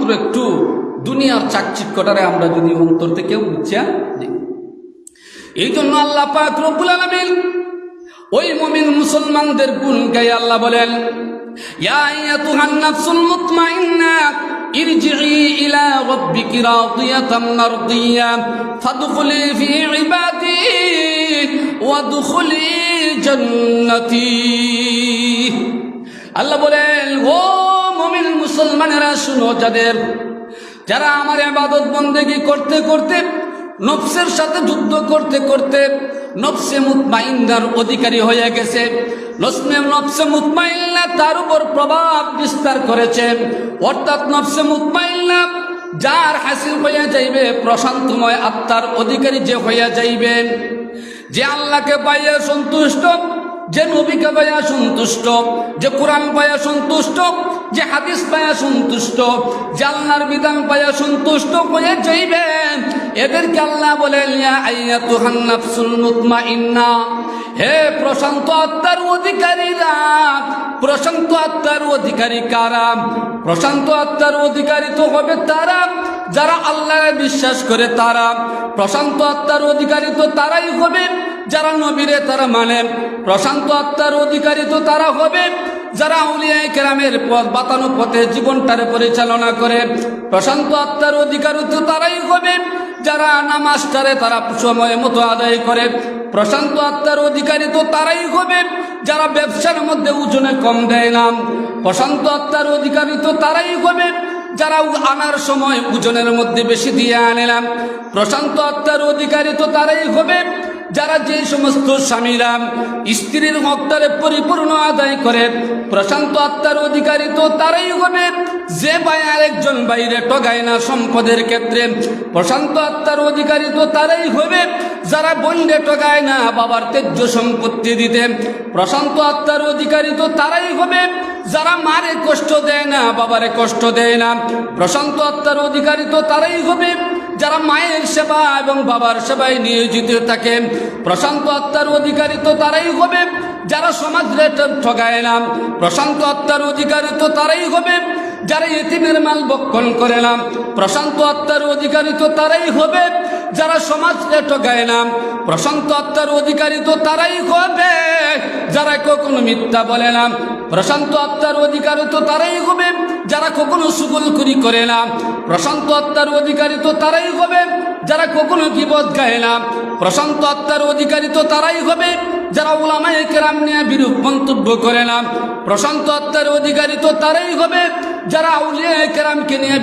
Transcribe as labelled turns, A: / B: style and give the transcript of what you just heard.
A: মাত্র একটু দুনিয়ার চাকচিক্যটারে আমরা যদি অন্তর থেকেও বুঝছি। এই জন্য আল্লাহ পাক রব্বুল আলামিন ওই মুমিন মুসলমানদের গুণ গায়ে আল্লাহ বলেন, ইয়া আইয়াতুহান নাফসুল মুতমাইন্না ইরজিই ইলা রাব্বিকি রাদিয়াতাম মারদিয়া ফাদখুলি ফি ইবাদি ওয়াদখুলি জান্নাতি। আল্লাহ বলেন, ও মুমিন মুসলমানেরা শুনো, যারা আমার ইবাদত বন্দেগী করতে করতে, নফসের সাথে যুদ্ধ করতে করতে নফসে মুতমাইন্নার অধিকারী হয়ে গেছে, নফসে মুতমাইন্না তার উপর প্রভাব বিস্তার করেছে, অর্থাৎ নফসে মুতমাইন্না যার হাসিল হইয়া যাইবে, প্রশান্তময় আত্মার অধিকারী যে হইয়া যাইবেন, যে আল্লাহকে পাইয়া সন্তুষ্ট, যে নবীকে পাইয়া সন্তুষ্ট, যে কোরআন পাইয়া সন্তুষ্ট, যে হাদিস পাইয়া সন্তুষ্ট, যে আল্লাহর বিধান পাইয়া সন্তুষ্ট হয়ে যাইবেন, এদেরকে আল্লাহ বলেন, ইয়া আইয়াতুহান নাফসুল মুতমাইন্না, হে প্রশান্ত আত্মার অধিকারীরা। প্রশান্ত আত্মার অধিকারী কারা? প্রশান্ত আত্মার অধিকারী তো হবে তারা যারা আল্লাহকে বিশ্বাস করে, তারা প্রশান্ত আত্মার অধিকারী তো তারাই হবে যারা নবীরে তারা মানে। প্রশান্ত আত্মার অধিকারী তো তারা হবে যারা আউলিয়ায়ে কেরামের পথ বাতানো পথে জীবনটারে পরিচালনা করে। প্রশান্ত আত্মার অধিকারী তো তারাই হবে যারা নামাজটারে তারা সময় মতো আদায় করে। প্রশান্ত আত্মার অধিকারী তো তারাই হবে যারা ব্যবসার মধ্যে ওজনে কম দেয় না। প্রশান্ত আত্মার অধিকারী তো তারাই হবে যারা আনার সময় ওজনের মধ্যে বেশি দিয়ে আনেলাম। প্রশান্ত আত্মার অধিকারী তো তারাই হবে যারা যে সমস্ত স্বামীরা স্ত্রীর হকটারে পরিপূর্ণ আদায় করে। প্রশান্ত আত্মার অধিকারী তো তারাই হবে যে ভাই আরেকজন বাইরে ঠগায় না সম্পদের ক্ষেত্রে। প্রশান্ত আত্মার অধিকারী তো তারাই হবে যারা বন্ডে ঠগায় না বাবার তেজ্য সম্পত্তি দিতে। প্রশান্ত আত্মার অধিকারী তো তারাই হবে যারা মারে কষ্ট দেয় না বাবারে কষ্ট দেয় না। প্রশান্ত আত্মার অধিকারী তো তারাই হবে যারা মায়ের সেবা এবং বাবার সেবায় নিয়োজিত থাকে। প্রশান্ত আত্মার অধিকারী তো তারাই হবে যারা সমাজে ঠগায় না। প্রশান্ত আত্মার অধিকারী তো তারাই হবে যারা ইতিমের মাল বক্ষণ করে না। প্রশান্ত আত্মার অধিকারী তো তারাই হবে যারা সমাজে ঠগায় না। প্রশান্ত আত্মার অধিকারী তো তারাই হবে যারা কখনো মিথ্যা বলে না। প্রশান্ত আত্মার অধিকারী তো তারাই হবে যারা কখনো সুগলখুরি করে না। প্রশান্ত আত্মার অধিকারী তো তারাই হবে যারা কখনো গীবত গায় না। প্রশান্ত আত্মার অধিকারী তো তারাই হবে যারা উলামায়ে কেরাম নিয়ে বিরূপ মন্তব্য করে না। প্রশান্ত আত্মার অধিকারী তো তারাই হবে যারা আউলিয়ায়ে কেরামকে নিয়ে